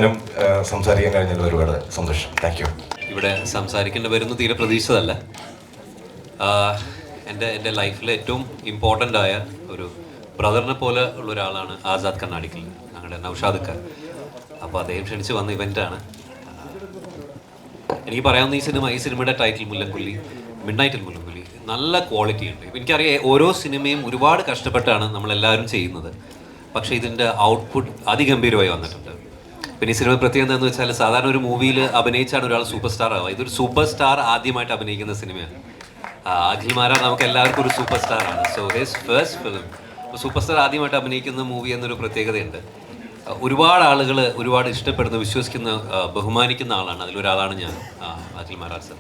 മുഴുവനും സംസാരിക്കാൻ കഴിഞ്ഞതിൽ ഒരുപാട് സന്തോഷം. Thank you. ഇവിടെ സംസാരിക്കേണ്ടി വരുന്നു തീരെ പ്രതീക്ഷിച്ചതല്ല. എൻ്റെ ലൈഫിൽ ഏറ്റവും ഇമ്പോർട്ടൻ്റ് ആയ ഒരു ബ്രദറിനെ പോലെ ഉള്ള ഒരാളാണ് ആസാദ് കർണാടിക്കൽ, ഞങ്ങളുടെ നൗഷാദ് ഖാൻ. അപ്പോൾ അദ്ദേഹം ക്ഷണിച്ച് വന്ന ഇവൻ്റാണ്. എനിക്ക് പറയാവുന്ന ഈ സിനിമയുടെ ടൈറ്റിൽ മുല്ലൻകൊല്ലി, മിഡ്നൈറ്റിൽ മുല്ലൻകൊല്ലി, നല്ല ക്വാളിറ്റി ഉണ്ട്. എനിക്കറിയാം ഓരോ സിനിമയും ഒരുപാട് കഷ്ടപ്പെട്ടാണ് നമ്മളെല്ലാവരും ചെയ്യുന്നത്, പക്ഷേ ഇതിൻ്റെ ഔട്ട്പുട്ട് അതിഗംഭീരമായി വന്നിട്ടുണ്ട്. പിന്നെ ഈ സിനിമ പ്രത്യേകത എന്താണെന്ന് വെച്ചാൽ, സാധാരണ ഒരു മൂവിയിൽ അഭിനയിച്ചാണ് ഒരാൾ സൂപ്പർ സ്റ്റാർ ആവുക. ഇതൊരു സൂപ്പർ സ്റ്റാർ ആദ്യമായിട്ട് അഭിനയിക്കുന്ന സിനിമയാണ്. അഖിൽ മാരാർ നമുക്ക് എല്ലാവർക്കും ഒരു സൂപ്പർ സ്റ്റാറാണ്. So his first film super star ആദ്യമായിട്ട് അഭിനയിക്കുന്ന മൂവി എന്നൊരു പ്രത്യേകതയുണ്ട്. ഒരുപാട് ആളുകൾ ഒരുപാട് ഇഷ്ടപ്പെടുന്ന, വിശ്വസിക്കുന്ന, ബഹുമാനിക്കുന്ന ആളാണ്. അതിലൊരാളാണ് ഞാൻ, Akhil Marar sir.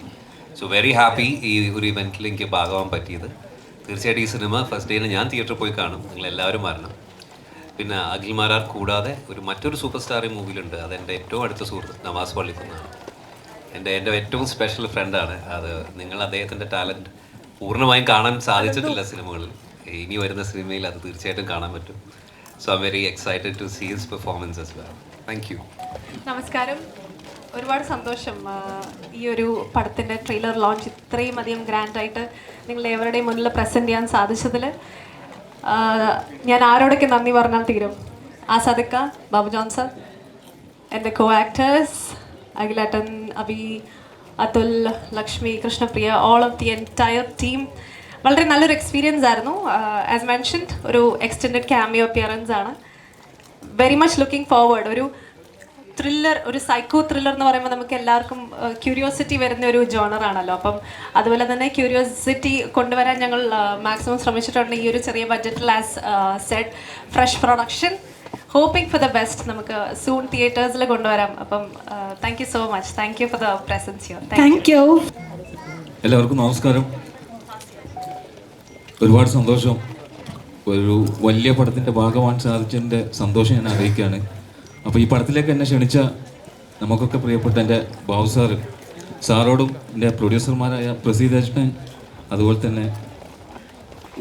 So very happy ഈ ഒരു ഇവൻറ്റിൽ എനിക്ക് ഭാഗമാകാൻ പറ്റിയത്. തീർച്ചയായിട്ടും ഈ സിനിമ ഫസ്റ്റ് ഡേയിൽ ഞാൻ തിയേറ്ററിൽ പോയി കാണും, നിങ്ങളെല്ലാവരും വരണം. പിന്നെ അഖിൽ മാരാർ കൂടാതെ മറ്റൊരു സൂപ്പർ സ്റ്റാർ ഈ മൂവിയിലുണ്ട്. അതെൻ്റെ ഏറ്റവും അടുത്ത സുഹൃത്ത് നവാസ് പള്ളിക്കുന്നാണ്. എൻ്റെ ഏറ്റവും സ്പെഷ്യൽ ഫ്രണ്ടാണ്. അത് നിങ്ങൾ അദ്ദേഹത്തിൻ്റെ ടാലൻറ്റ് പൂർണ്ണമായും കാണാൻ സാധിച്ചിട്ടില്ല സിനിമകളിൽ. ഇനി വരുന്ന സിനിമയിൽ അത് തീർച്ചയായിട്ടും കാണാൻ പറ്റും. So I am very excited to see his performance as well. Thank you. നമസ്കാരം. ഒരുപാട് സന്തോഷം ഈ ഒരു പടത്തിൻ്റെ ട്രെയിലർ ലോഞ്ച് ഇത്രയും അധികം ഗ്രാൻഡായിട്ട് നിങ്ങൾ എവരുടെയും മുന്നിൽ പ്രസൻറ്റ് ചെയ്യാൻ സാധിച്ചതിൽ ഞാൻ ആരോടൊക്കെ നന്ദി പറഞ്ഞാൽ തീരും. ആസാദ് ഖാൻ, ബാബു ജോൺ സർ, എൻ്റെ കോ ആക്ടേഴ്സ് അഖിലേട്ടൻ, Abi, Athul, Lakshmi, Krishnapriya, all of the entire team. വളരെ നല്ലൊരു എക്സ്പീരിയൻസ് ആയിരുന്നു. ആസ് മെൻഷൻഡ് ഒരു എക്സ്റ്റെൻഡഡ് ക്യാമിയോ അപ്പിയറൻസ് ആണ്. Very much looking forward. ഒരു ത്രില്ലർ, ഒരു സൈക്കോ ത്രില്ലർ എന്ന് പറയുമ്പോൾ നമുക്ക് എല്ലാവർക്കും ക്യൂരിയോസിറ്റി വരുന്ന ഒരു ജോണറാണല്ലോ. അപ്പം അതുപോലെ തന്നെ ക്യൂരിയോസിറ്റി കൊണ്ടുവരാൻ ഞങ്ങൾ മാക്സിമം ശ്രമിച്ചിട്ടുണ്ട് ഈ ഒരു ചെറിയ ബഡ്ജറ്റിൽ. As said, fresh production, hoping for the best. നമുക്ക് സൂൺ തിയേറ്റേഴ്സിൽ കൊണ്ടുവരാം. അപ്പം thank you so much. Thank you for the presence here. Thank you. എല്ലാവർക്കും നമസ്കാരം. ഒരുപാട് സന്തോഷം. ഒരു വലിയ പടത്തിൻ്റെ ഭാഗമാകാൻ സാധിച്ചതിൻ്റെ സന്തോഷം ഞാൻ അറിയിക്കുകയാണ്. അപ്പോൾ ഈ പടത്തിലേക്ക് എന്നെ ക്ഷണിച്ച നമുക്കൊക്കെ പ്രിയപ്പെട്ട എൻ്റെ ബാബു സാറോടും എൻ്റെ പ്രൊഡ്യൂസർമാരായ പ്രസീദേട്ടൻ, അതുപോലെ തന്നെ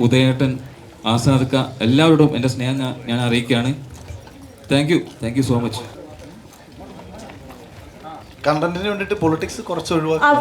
ഉദയേട്ടൻ, ആസാദ് ഖാൻ, എല്ലാവരോടും എൻ്റെ സ്നേഹം ഞാൻ അറിയിക്കുകയാണ്. Thank you so much. കണ്ടന്റിന് വേണ്ടിയിട്ട് പൊളിറ്റിക്സ് കുറച്ച് ഒഴിവാക്കി